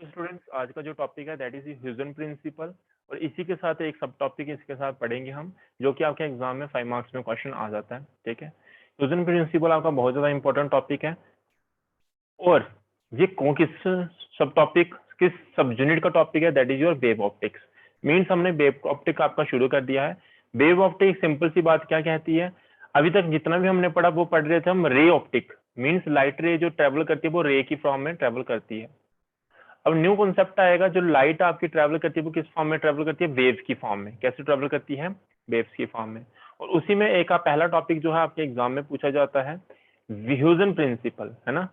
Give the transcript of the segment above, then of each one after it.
Students, आज का जो टॉपिक है दैट इज ह्यूजन प्रिंसिपल, और इसी के साथ एक सब टॉपिक इसके साथ पढ़ेंगे हम, जो कि आपके एग्जाम में 5 मार्क्स में क्वेश्चन आ जाता है। ठीक है, ह्यूजन प्रिंसिपल आपका बहुत ज्यादा इंपॉर्टेंट टॉपिक है। और ये किस सब टॉपिक, किस सब यूनिट का टॉपिक है, that is your wave optics. Means हमने वेव ऑप्टिक आपका शुरू कर दिया है। वेव ऑप्टिक सिंपल सी बात क्या कहती है, अभी तक जितना भी हमने पढ़ा वो पढ़ रहे थे हम रे ऑप्टिक। मीन्स लाइट रे जो ट्रेवल करती है वो रे की फॉर्म में ट्रेवल करती है। अब न्यू कॉन्सेप्ट आएगा, जो लाइट आपकी ट्रैवल करती है वो किस फॉर्म में ट्रैवल करती है, वेव्स की फॉर्म में। कैसे ट्रैवल करती है, वेव्स की फॉर्म में। और उसी में एक पहला टॉपिक जो है आपके एग्जाम में पूछा जाता है ह्यूजन प्रिंसिपल, है ना,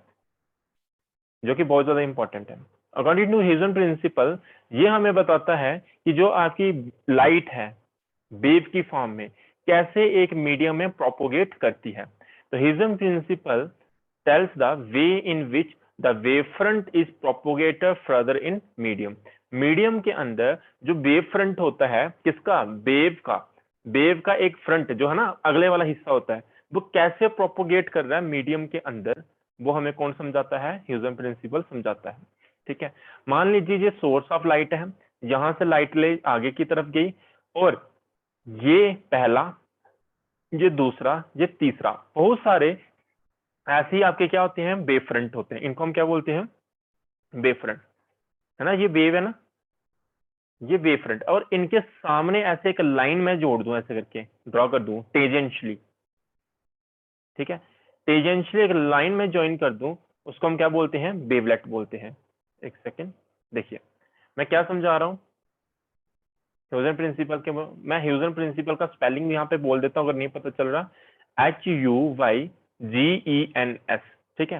जो कि बहुत ज्यादा इंपॉर्टेंट है। अकॉर्डिंग टू ह्यूजन प्रिंसिपल, ये हमें बताता है कि जो आपकी लाइट है वेव की फॉर्म में कैसे एक मीडियम में प्रोपोगेट करती है। तो Huygens principle tells the way in which the wave front is propagator further in medium. Medium के अंदर जो वेव फ्रंट होता है, किसका, वेव का एक फ्रंट जो है ना, अगले वाला हिस्सा होता है, वो कैसे प्रोपोगेट कर रहा है मीडियम के अंदर, वो हमें कौन समझाता है, ह्यूजन प्रिंसिपल समझाता है। ठीक है, मान लीजिए ये सोर्स ऑफ लाइट है, यहां से लाइट ले आगे की तरफ गई, और ये पहला, ये दूसरा, ये तीसरा, बहुत सारे ऐसे ही आपके क्या होते हैं, वेव फ्रंट होते हैं। इनको हम क्या बोलते हैं, वेव फ्रंट, है ना। ये वेव है ना, ये वेव फ्रंट, और इनके सामने ऐसे एक लाइन में जोड़ दूं, ऐसे करके ड्रॉ कर दूं टेजेंशियली। ठीक है, टेजेंशियली एक लाइन में ज्वाइन कर दूं, उसको हम क्या बोलते हैं, वेवलेट बोलते हैं। एक सेकेंड देखिए मैं क्या समझा रहा हूं ह्यूजन प्रिंसिपल के। मैं ह्यूजन प्रिंसिपल का स्पेलिंग भी यहाँ पे बोल देता हूँ अगर नहीं पता चल रहा, HUYGENS। ठीक है,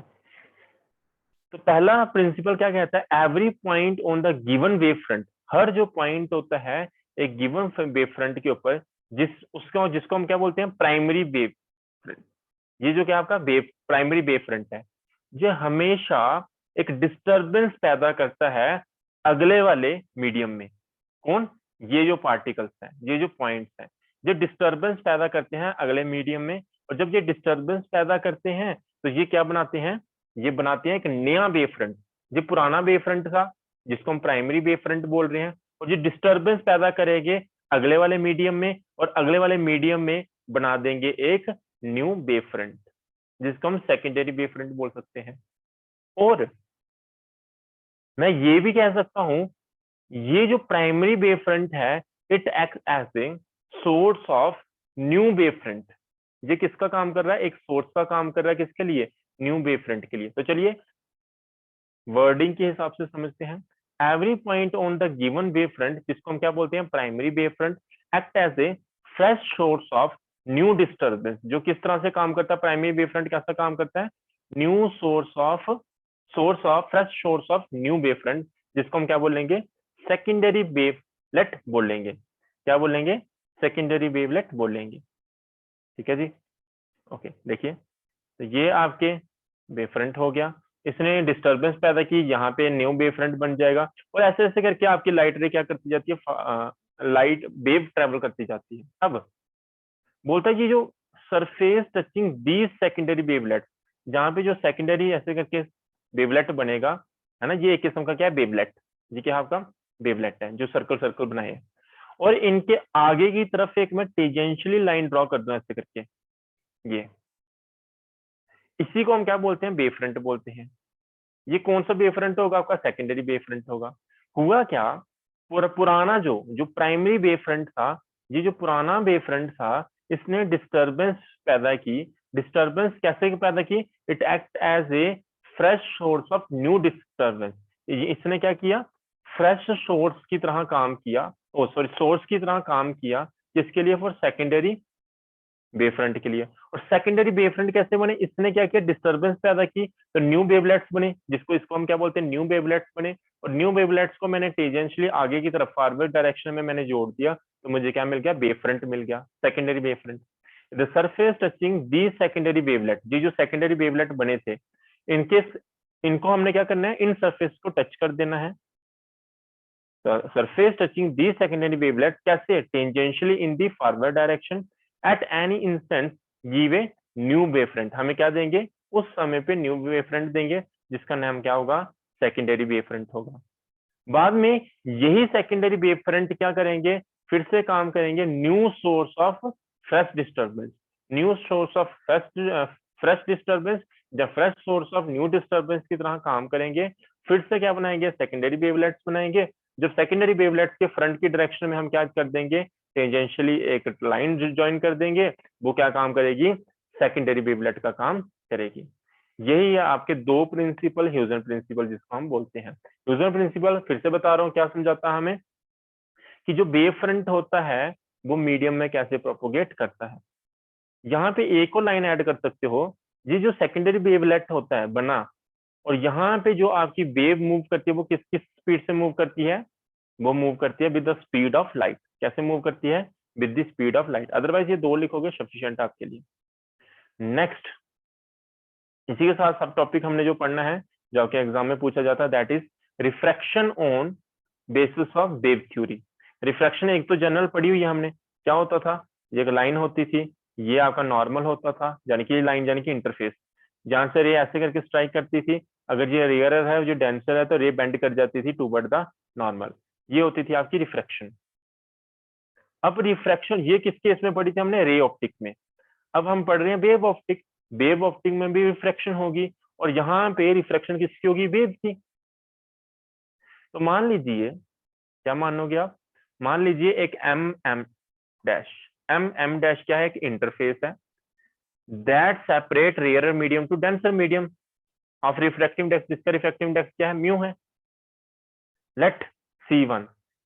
तो पहला प्रिंसिपल क्या कहता है, every point on the given wave front, हर जो पॉइंट होता है एक गिवन वेव फ्रंट के ऊपर, जिसको हम क्या बोलते हैं, प्राइमरी वेव फ्रंट। ये जो क्या आपका वेव प्राइमरी वेव फ्रंट है, ये हमेशा एक डिस्टरबेंस पैदा करता है अगले वाले मीडियम में। कौन, ये जो पार्टिकल्स हैं, ये जो पॉइंट्स हैं, ये डिस्टरबेंस पैदा करते हैं अगले मीडियम में। और जब ये डिस्टरबेंस पैदा करते हैं तो ये क्या बनाते हैं, ये बनाते हैं एक नया वेव फ्रंट। ये पुराना वेव फ्रंट था जिसको हम प्राइमरी वेव फ्रंट बोल रहे हैं, और ये डिस्टरबेंस पैदा करेंगे अगले वाले मीडियम में, और अगले वाले मीडियम में बना देंगे एक न्यू वेव फ्रंट, जिसको हम सेकेंडरी वेव फ्रंट बोल सकते हैं। और मैं ये भी कह सकता हूं, ये जो प्राइमरी वेव फ्रंट है, it act as a source of new wave front. ये किसका काम कर रहा है, एक सोर्स का काम कर रहा है, किसके लिए, न्यू वेव फ्रंट के लिए। तो चलिए वर्डिंग के हिसाब से समझते हैं। Every point on the given wave front, जिसको हम क्या बोलते हैं, primary wave front, act as a fresh source of new disturbance. जो किस तरह से काम करता है, प्राइमरी वेव फ्रंट कैसा काम करता है, new source of fresh source of new wave front, जिसको हम क्या बोलेंगे, सेकेंडरी वेवलेट बोलेंगे। क्या बोलेंगे, सेकेंडरी वेवलेट बोलेंगे। ठीक है जी, ओके। देखिए तो ये आपके वेव फ्रंट हो गया, इसने डिस्टरबेंस पैदा की, यहाँ पे न्यू वेव फ्रंट बन जाएगा, और ऐसे ऐसे करके आपकी लाइट रे क्या करती जाती है, लाइट वेव ट्रेवल करती जाती है। अब बोलता है कि जो surface touching the secondary wavelet, जहां पे जो सेकेंडरी ऐसे करके वेवलेट बनेगा, है ना, ये एक किस्म का क्या है, वेवलेट। ये क्या आपका वेवलेट है जो सर्कल सर्कल बनाए हैं। और इनके आगे की तरफ एक मैं टेंजेंशियली लाइन ड्रॉ कर दूं ऐसे करके, ये इसी को हम क्या बोलते हैं, वेव फ्रंट बोलते हैं। ये कौन सा वेव फ्रंट होगा, आपका सेकेंडरी वेव फ्रंट होगा। हुआ क्या, पुराना जो जो प्राइमरी वेव फ्रंट था, ये जो पुराना वेव फ्रंट था, इसने डिस्टरबेंस पैदा की। डिस्टरबेंस कैसे पैदा की, it act as a fresh source of new disturbance. इसने क्या किया, फ्रेश सोर्स की तरह काम किया, ओ सॉरी सोर्स की तरह काम किया, किसके लिए, फॉर सेकेंडरी वेव फ्रंट के लिए। और सेकेंडरी वेव फ्रंट कैसे बने, इसने क्या किया, डिस्टरबेंस पैदा की, तो न्यू वेवलेट्स बने, इसको हम क्या बोलते हैं, न्यू वेवलेट्स बने। और न्यू वेवलेट्स को मैंने टेंजेंशियली आगे की तरफ फॉरवर्ड डायरेक्शन में मैंने जोड़ दिया, तो मुझे क्या मिल गया, वेव फ्रंट मिल गया, secondary wave front. The surface touching the secondary wavelet, ये जो सेकेंडरी वेवलेट बने थे, इनके इनको हमने क्या करना है, इन सरफेस को टच कर देना है। Surface touching the secondary wavelet कैसे, tangentially in the forward direction at any instant give a new wave front. हमें क्या देंगे, उस समय पे न्यू वेव फ्रंट देंगे, जिसका नाम क्या होगा, सेकेंडरी वेव फ्रंट होगा। बाद में यही सेकेंडरी वेव फ्रंट क्या करेंगे, फिर से काम करेंगे new source of fresh disturbance, new source of fresh disturbance या fresh source of new disturbance की तरह काम करेंगे। फिर से क्या बनाएंगे, सेकेंडरी वेवलेट्स बनाएंगे। जब सेकेंडरी वेवलेट्स के फ्रंट की डायरेक्शन में हम क्या कर देंगे, टेंजेंशियली एक लाइन ज्वाइन कर देंगे, वो क्या काम करेगी, सेकेंडरी वेवलेट का काम करेगी। यही है आपके दो प्रिंसिपल, ह्यूजेन प्रिंसिपल जिसको हम बोलते हैं। ह्यूजेन प्रिंसिपल फिर से बता रहा हूँ क्या समझाता है हमें, कि जो वेव फ्रंट होता है वो मीडियम में कैसे प्रोपोगेट करता है। यहाँ पे एक और लाइन ऐड कर सकते हो, ये जो सेकेंडरी वेवलेट होता है बना, और यहाँ पे जो आपकी वेव मूव करती है वो किस किस स्पीड से मूव करती है, वो मूव करती है with the speed of light. कैसे मूव करती है, with the speed of light. Otherwise ये दो लिखोगे सफिशिएंट आपके लिए। नेक्स्ट, इसी के साथ सब टॉपिक हमने जो पढ़ना है, जो आपके एग्जाम में पूछा जाता है, that is refraction on basis of wave theory. Refraction एक तो जनरल पढ़ी हुई है हमने, क्या होता था, ये एक लाइन होती थी, ये आपका नॉर्मल होता था, यानी कि लाइन यानी कि इंटरफेस, जहां से रे ऐसे करके स्ट्राइक करती थी, अगर ये रेयरर है, जो डेंसर है, तो रे बेंड कर जाती थी टूवर्ड द नॉर्मल। ये होती थी आपकी रिफ्रैक्शन। अब रिफ्रैक्शन ये किस केस में पढ़ी थी हमने, रे ऑप्टिक में। अब हम पढ़ रहे हैं वेव ऑप्टिक। वेव ऑप्टिक में भी रिफ्रैक्शन होगी, और यहाँ पे रिफ्रैक्शन किसकी होगी, वेव की। तो मान लीजिए, क्या मानोगे आप, मान लीजिए एक M M dash, M M dash क्या है, एक इंटरफेस है, that separate rarer medium to denser medium of refractive index, जिसका रिफ्रैक्टिव इंडेक्स क्या है, म्यू है। लेट C1,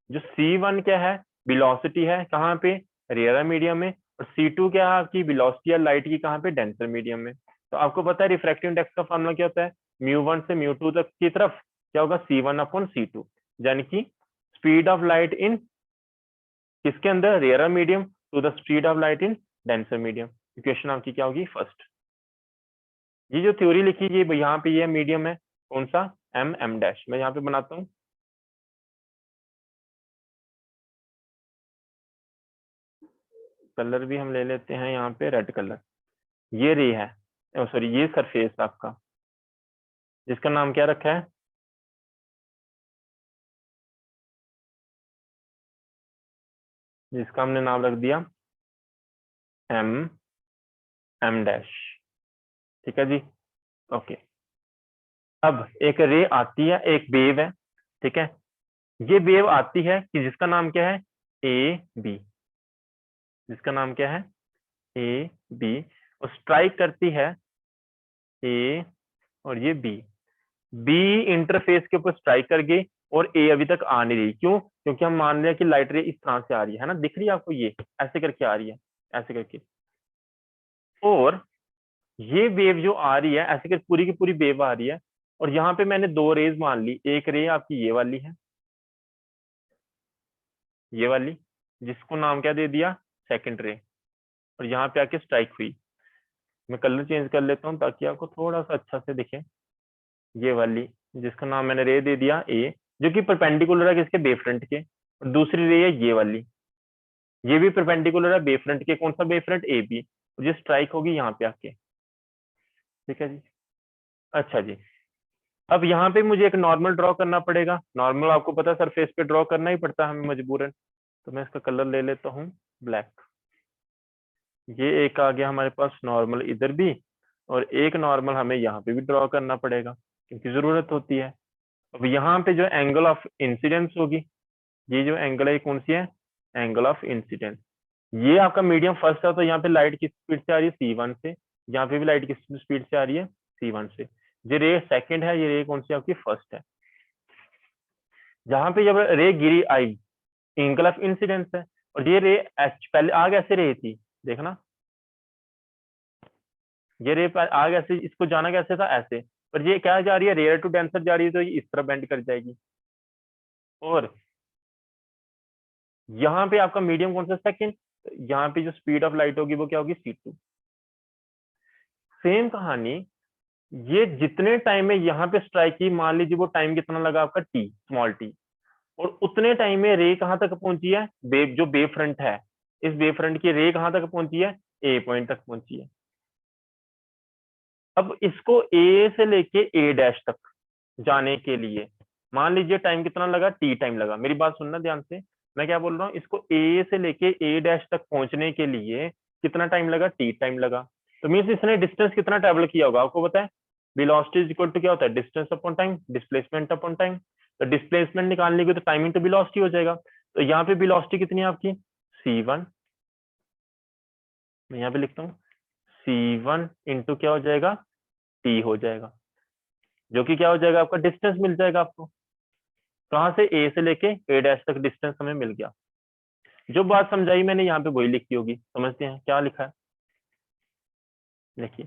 जो C1 क्या है, वेलोसिटी है, कहाँ पे, रेयरर मीडियम में, और C2 क्या है आपकी वेलोसिटी है लाइट की, कहाँ पे, डेंसर मीडियम में। तो आपको पता है रिफ्रैक्टिव इंडेक्स का फॉर्मूला क्या होता है, म्यू1 से म्यू2 तक की तरफ क्या होगा, C1/C2, यानी कि स्पीड ऑफ लाइट इन किसके अंदर, rarer medium to the speed of light in denser medium. Equation आपकी क्या होगी, फर्स्ट। ये जो थ्योरी लिखी है यहाँ पे, ये मीडियम है कौन सा, एम एम डैश। मैं यहाँ पे बनाता हूँ, कलर भी हम ले लेते हैं यहाँ पे रेड कलर। ये रे है, सॉरी ये सरफेस आपका, जिसका नाम क्या रखा है, जिसका हमने नाम रख दिया एम एम डैश। ठीक है जी, ओके। अब एक रे आती है, एक वेव है, ठीक है। ये वेव आती है कि जिसका नाम क्या है, ए बी, जिसका नाम क्या है, ए बी, और स्ट्राइक करती है ए, और ये बी, बी इंटरफेस के ऊपर स्ट्राइक कर गई, और ए अभी तक आ नहीं रही। क्यों, क्योंकि हम मान रहे हैं कि लाइट रे इस तरह से आ रही है ना, दिख रही है आपको, ये ऐसे करके आ रही है, ऐसे करके। और ये वेव जो आ रही है ऐसे करके पूरी की पूरी वेव आ रही है, और यहाँ पे मैंने दो रेज मान ली, एक रे आपकी ये वाली है, ये वाली, जिसको नाम क्या दे दिया, सेकंड रे, और यहाँ पे आके स्ट्राइक हुई। मैं कलर चेंज कर लेता हूँ ताकि आपको थोड़ा सा अच्छा से दिखे। ये वाली, जिसका नाम मैंने रे दे दिया ए, जो कि परपेंडिकुलर है किसके, बेस फ्रंट के, और दूसरी रे है ये वाली, ये भी परपेंडिकुलर है बेस फ्रंट के, कौन सा बेस फ्रंट, ए बी, और ये स्ट्राइक होगी यहाँ पे आके। ठीक है जी, अच्छा जी। अब यहाँ पे मुझे एक नॉर्मल ड्रॉ करना पड़ेगा, नॉर्मल आपको पता है सरफेस पे ड्रॉ करना ही पड़ता है हमें मजबूरन। तो मैं इसका कलर ले लेता हूँ ब्लैक। ये एक आ गया हमारे पास नॉर्मल इधर भी, और एक नॉर्मल हमें यहाँ पे भी ड्रॉ करना पड़ेगा, क्योंकि जरूरत होती है। अब यहाँ पे जो एंगल ऑफ इंसिडेंस होगी, ये जो एंगल है कौन सी है, एंगल ऑफ इंसिडेंस। ये आपका मीडियम फर्स्ट है, तो यहाँ पे लाइट किस स्पीड से आ रही है, C1 से, यहाँ पे भी लाइट किस स्पीड से आ रही है, C1 से। ये रे सेकंड है, ये रे कौन सी आपकी फर्स्ट है। जहां पे जब रे गिरी आई, एंगल ऑफ इंसिडेंस है, और ये रे पहले आग ऐसे रही थी, देखना, ये रे आग ऐसे, इसको जाना कैसे था, ऐसे, पर ये क्या जा रही है, रेयर टू डेंसर जा रही है, तो ये इस तरह बेंड कर जाएगी। और यहाँ पे आपका मीडियम कौन सा, सेकंड, यहाँ पे जो स्पीड ऑफ लाइट होगी वो क्या होगी, C2। सेम कहानी, ये जितने टाइम में यहाँ पे स्ट्राइक की, मान लीजिए वो टाइम कितना लगा आपका, टी, स्मॉल टी, और उतने टाइम में रे कहां तक पहुंची है, वेव जो वेव फ्रंट है, इस वेव फ्रंट की रे कहां तक पहुंची है, ए पॉइंट तक पहुंची है। अब इसको ए से लेके ए डैश तक जाने के लिए मान लीजिए टाइम कितना लगा, टी टाइम लगा। मेरी बात सुनना ध्यान से, मैं क्या बोल रहा हूँ, इसको ए से लेके ए डैश तक पहुंचने के लिए कितना टाइम लगा, टी टाइम लगा। तो मीन्स इसने डिस्टेंस कितना ट्रेवल किया होगा आपको पता है। वेलोसिटी इज इक्वल टू क्या होता है, distance upon time, displacement upon time. तो डिस्प्लेसमेंट निकालने की तो टाइमिंग तो वेलोसिटी हो जाएगा। तो यहाँ पे वेलोसिटी कितनी है आपकी, c1, मैं यहाँ पे लिखता हूँ c1 इंटू क्या हो जाएगा, t हो जाएगा, जो कि क्या हो जाएगा आपका डिस्टेंस मिल जाएगा आपको। कहां से, ए से लेके ए डैश तक डिस्टेंस हमें मिल गया। जो बात समझाई मैंने यहाँ पे वही लिखी होगी, समझते हैं क्या लिखा है। देखिए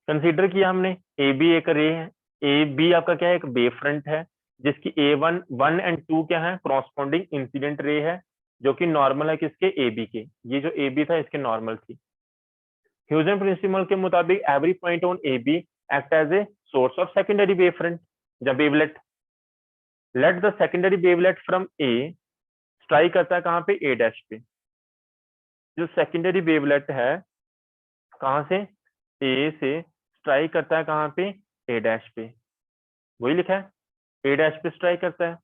कंसीडर किया हमने, ए बी एक रे है, ए बी आपका क्या है, एक वेव फ्रंट है जिसकी A1 एंड 2 क्या है, कॉरस्पॉन्डिंग इंसिडेंट रे है, जो कि नॉर्मल है किसके, ए बी के। ये जो ए बी था इसके नॉर्मल थी। ह्यूजन प्रिंसिपल के मुताबिक every point on A B act as a source of secondary wave front या wavelet. Let the secondary wavelet from A strike करता है कहाँ पे, ए डैश पे। जो सेकेंडरी वेवलेट है कहाँ से, ए से स्ट्राइक करता है कहाँ पे, ए डैश पे। वही लिखा है, ए डैश पे स्ट्राइक करता है।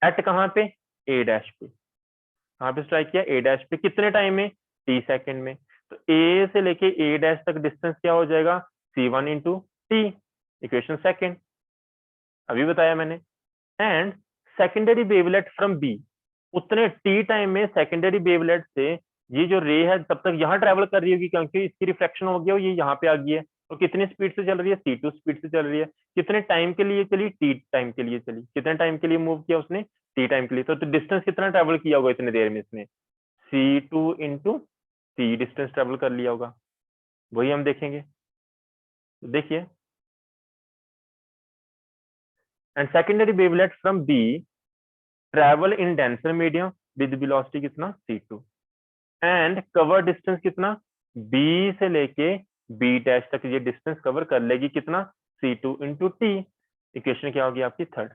एट कहाँ पे, ए डैश पे। कहाँ पे स्ट्राइक किया, ए डैश पे। कितने टाइम में, टी सेकेंड में। तो ए से लेके ए डैश तक डिस्टेंस क्या हो जाएगा, c1 into T, equation second अभी बताया मैंने। And secondary wavelet from B, उतने टी टाइम में सेकेंडरी वेवलेट से ये जो रे है तब तक यहाँ ट्रेवल कर रही होगी, क्योंकि इसकी रिफ्लेक्शन हो गया, ये यहाँ पे आ गई है। तो कितनी स्पीड से चल रही है, c2 स्पीड से चल रही है। कितने टाइम के लिए चली, टी टाइम के लिए चली। कितने टाइम के लिए मूव किया उसने, टी टाइम के लिए। तो डिस्टेंस कितना ट्रेवल किया होगा इतने देर में इसने, c2 into T distance travel कर लिया होगा। वही हम देखेंगे, तो देखिए। And secondary wavelet from B travel in denser medium with velocity कितना, c2, एंड कवर डिस्टेंस कितना, बी से लेके बी डैश तक ये डिस्टेंस कवर कर लेगी कितना, c2 इंटू टी। इक्वेशन क्या होगी आपकी थर्ड।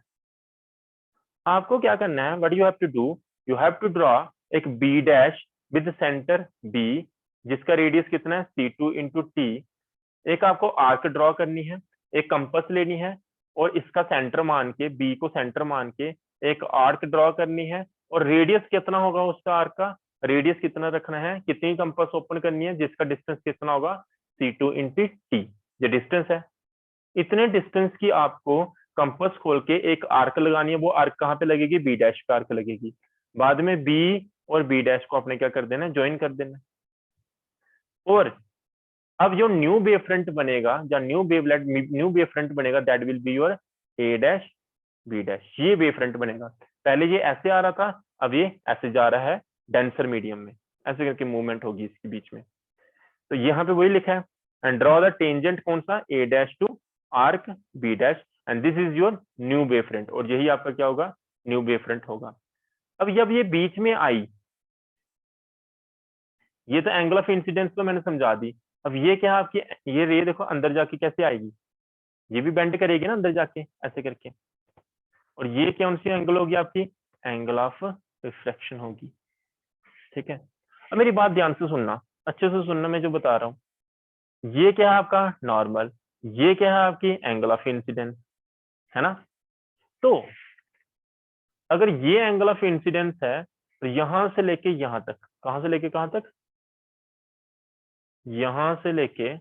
आपको क्या करना है, what you have to do, you have to draw एक B dash with centre B जिसका रेडियस कितना है, c2 इंटू टी। एक आपको आर्क ड्रॉ करनी है, एक कंपास लेनी है, और इसका सेंटर मान के, बी को सेंटर मान के एक आर्क ड्रॉ करनी है। और रेडियस कितना होगा उसका आर्क का, रेडियस कितना रखना है, कितनी कंपास ओपन करनी है जिसका डिस्टेंस कितना होगा, c2 इंटू टी, ये डिस्टेंस है। इतने डिस्टेंस की आपको कंपास खोल के एक आर्क लगानी है। वो आर्क कहाँ पे लगेगी, बी डैश पे आर्क लगेगी। बाद में बी और बी डैश को आपने क्या कर देना, ज्वाइन कर देना। और अब जो न्यू वेव फ्रंट बनेगा या न्यू वेव फ्रंट बनेगा, that will be your A dash B dash. ये वेव फ्रंट बनेगा। पहले ये ऐसे आ रहा था, अब ये ऐसे जा रहा है डेंसर मीडियम में, ऐसे करके मूवमेंट होगी इसके बीच में। तो यहाँ पे वही लिखा है, एंड ड्रॉ द टेंजेंट कौन सा, A dash to arc B dash, and this is your new wave front. और यही आपका क्या होगा, न्यू वेव फ्रंट होगा। अब जब ये बीच में आई, ये तो एंगल ऑफ इंसिडेंस तो मैंने समझा दी। अब ये क्या है आपकी, ये रे देखो अंदर जाके कैसे आएगी, ये भी बेंड करेगी ना अंदर जाके ऐसे करके। और ये कौन सी एंगल होगी आपकी, एंगल ऑफ रिफ्लेक्शन होगी। ठीक है, अब मेरी बात ध्यान से सुनना, अच्छे से सुनना मैं जो बता रहा हूँ। ये क्या है आपका नॉर्मल, ये क्या है आपकी एंगल ऑफ इंसिडेंस, है ना। तो अगर ये एंगल ऑफ इंसिडेंस है तो यहां से लेके यहां तक, कहां से लेके कहां तक, यहां से लेके,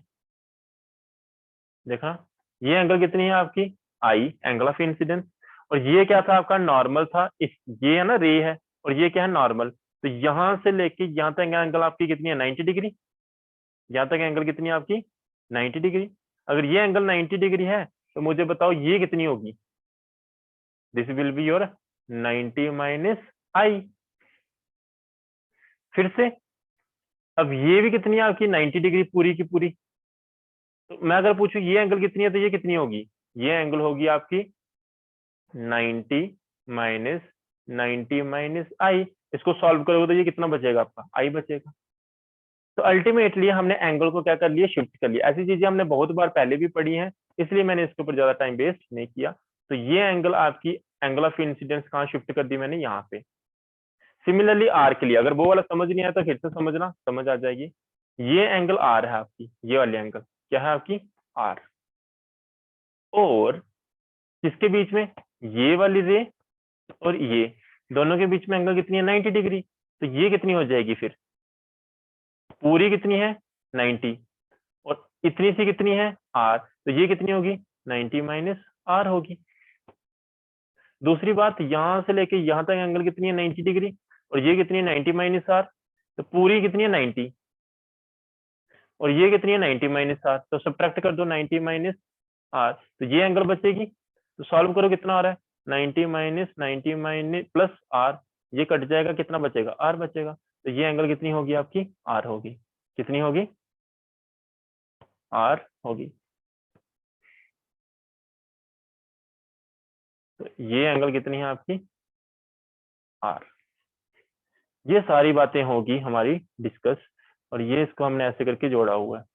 देखा, ये एंगल कितनी है आपकी, आई, एंगल ऑफ इंसिडेंस। और ये क्या था आपका, नॉर्मल था। इस, ये है ना रे है, और ये क्या है, नॉर्मल। तो यहां से लेके यहां तक एंगल आपकी कितनी है, 90 डिग्री। यहां तक एंगल कितनी है आपकी, 90 डिग्री। अगर ये एंगल 90 डिग्री है तो मुझे बताओ ये कितनी होगी, this will be your 90 minus I. फिर से, अब ये भी कितनी है आपकी, 90 डिग्री पूरी की पूरी। तो मैं अगर पूछूं ये एंगल कितनी है, तो ये कितनी होगी, ये एंगल होगी आपकी 90 माइनस 90 माइनस आई। इसको सॉल्व करोगे तो ये कितना बचेगा आपका, आई बचेगा। तो अल्टीमेटली हमने एंगल को क्या कर लिया, शिफ्ट कर लिया। ऐसी चीजें हमने बहुत बार पहले भी पढ़ी हैं, इसलिए मैंने इसके ऊपर ज्यादा टाइम वेस्ट नहीं किया। तो ये एंगल आपकी, एंगल ऑफ इंसिडेंस कहाँ शिफ्ट कर दी मैंने, यहाँ पे। सिमिलरली आर के लिए, अगर वो वाला समझ नहीं आया तो फिर से समझना, समझ आ जाएगी। ये एंगल आर है आपकी, ये वाली एंगल क्या है आपकी, आर। और किसके बीच में, ये वाली रे और ये दोनों के बीच में एंगल कितनी है 90 डिग्री। तो ये कितनी हो जाएगी फिर, पूरी कितनी है 90 और इतनी सी कितनी है r, तो ये कितनी होगी 90 माइनस r होगी। दूसरी बात यहां से लेके यहां तक एंगल कितनी है 90 डिग्री और ये कितनी है 90 माइनस r, तो पूरी कितनी है 90 और ये कितनी है 90 माइनस r, तो सब्ट्रैक्ट कर दो 90 माइनस r, तो ये एंगल बचेगी। तो सॉल्व करो कितना आ रहा है 90 माइनस प्लस r, ये कट जाएगा कितना बचेगा r बचेगा। तो ये एंगल कितनी होगी आपकी r होगी, कितनी होगी r होगी। तो ये एंगल कितनी है आपकी r। ये सारी बातें होगी हमारी डिस्कस और ये इसको हमने ऐसे करके जोड़ा हुआ है।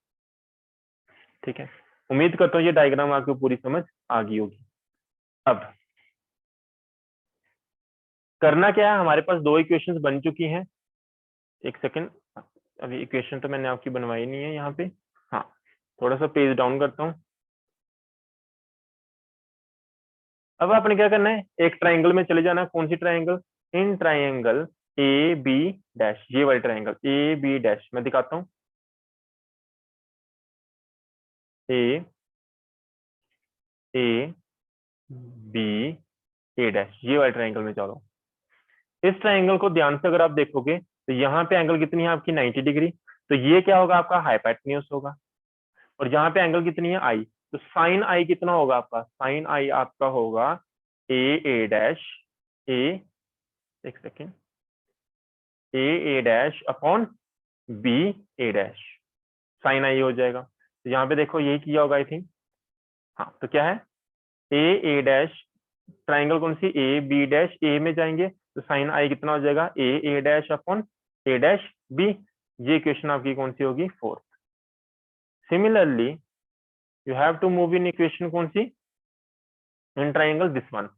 ठीक है, उम्मीद करता हूँ ये डायग्राम आपको पूरी समझ आ गई होगी। अब करना क्या है, हमारे पास दो इक्वेशंस बन चुकी हैं। एक सेकंड, अभी इक्वेशन तो मैंने आपकी बनवाई नहीं है यहाँ पे। हाँ, थोड़ा सा पेज डाउन करता हूँ। अब आपने क्या करना है, एक ट्राइंगल में चले जाना। कौन सी triangle, in triangle A B dash, ये वाली ट्राइंगल ए बी डैश मैं दिखाता हूँ। ए ए बी ए डैश, ये वाली ट्राइंगल में चलो। इस ट्राइंगल को ध्यान से अगर आप देखोगे तो यहाँ पे एंगल कितनी है आपकी 90 डिग्री, तो ये क्या होगा आपका हाइपोटेन्यूज होगा। और यहाँ पे एंगल कितनी है आई, तो साइन आई कितना होगा आपका, साइन आई आपका होगा ए डैश ए, एक second, A dash upon B A dash, sign आई हो जाएगा। तो यहाँ पे देखो यही किया होगा आई थिंक। हाँ, तो क्या है ए डैश, ट्राइंगल कौन सी ए बी डैश, ए में जाएंगे तो साइन आई कितना हो जाएगा A dash upon A dash B. ये इक्वेशन आपकी कौन सी होगी fourth. Similarly you have to move in equation कौन सी, इन ट्राइंगल दिस वन,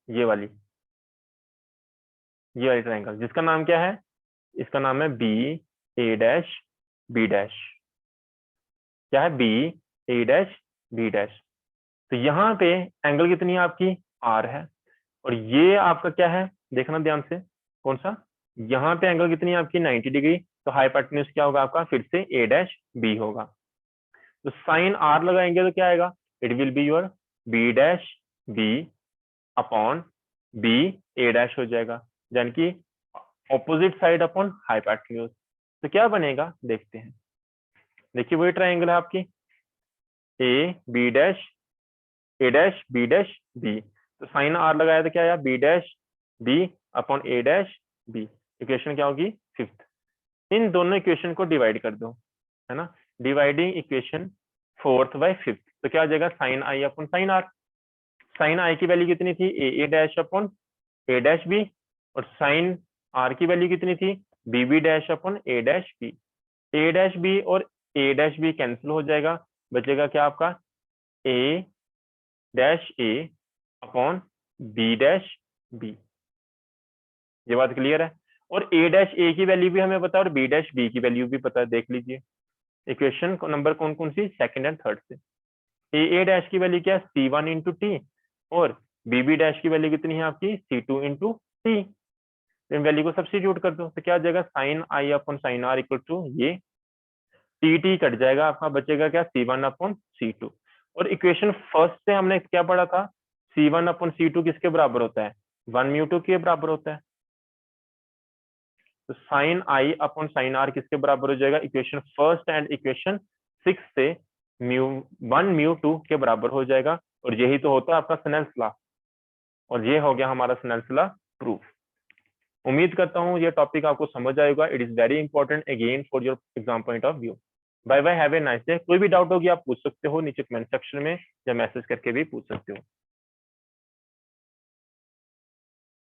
ये वाली ट्राइंगल जिसका नाम क्या है, इसका नाम है B A dash B dash. क्या है B A dash B dash. तो यहाँ पे एंगल कितनी है आपकी आर है और ये आपका क्या है देखना ध्यान से, कौन सा, यहाँ पे एंगल कितनी है आपकी 90 डिग्री, तो हाइपोटेन्यूज क्या होगा आपका फिर से ए डैश बी होगा। तो साइन आर लगाएंगे तो क्या आएगा, it will be your B dash B upon B A dash हो जाएगा, यानी कि ऑपोजिट साइड अपॉन हाइपोटेन्यूज। तो क्या बनेगा देखते हैं। देखिए वही ट्राइंगल है आपकी A B dash A dash B dash B, तो साइन आर लगाया तो क्या आया B dash B upon A dash B. Equation क्या होगी फिफ्थ। इन दोनों इक्वेशन को डिवाइड कर दो, है ना, dividing equation fourth by fifth, तो क्या हो जाएगा sine I upon sine R. Sine I की वैल्यू कितनी थी A dash upon A dash B और साइन आर की वैल्यू कितनी थी B B dash upon A dash B. A dash B और ए डैश बी कैंसिल हो जाएगा, बचेगा क्या आपका ए डैश ए अपॉन बी डैश बी। ये बात क्लियर है। और ए डैश ए की वैल्यू भी हमें पता है और बी डैश बी की वैल्यू भी पता है, देख लीजिए इक्वेशन नंबर कौन कौन सी सेकंड एंड थर्ड से। ए डैश की वैल्यू क्या है C1 इंटू टी और बी बी डैश की वैल्यू कितनी है आपकी C2 इंटू टी। इन वैल्यू को सब्स्टिट्यूट कर दो तो क्या आ जाएगा sine I upon sine R equal to ये टी कट जाएगा आपका, बचेगा क्या C1 अपॉन C2। और इक्वेशन फर्स्ट से हमने क्या पढ़ा था C1 अपॉन C2 किसके बराबर होता है 1 म्यू 2 के बराबर होता है। तो sine I upon sine R किसके बराबर हो जाएगा, इक्वेशन फर्स्ट एंड इक्वेशन 6 से म्यू 1 म्यू 2 के बराबर हो जाएगा। और यही तो होता है आपका स्नेल्स लॉ, और ये हो गया हमारा स्नेल्स लॉ प्रूफ। उम्मीद करता हूँ ये टॉपिक आपको समझ आएगा। It is very important again for your exam point of view. Bye bye, have a nice day. कोई भी डाउट होगी आप पूछ सकते हो नीचे कमेंट सेक्शन में या मैसेज करके भी पूछ सकते हो।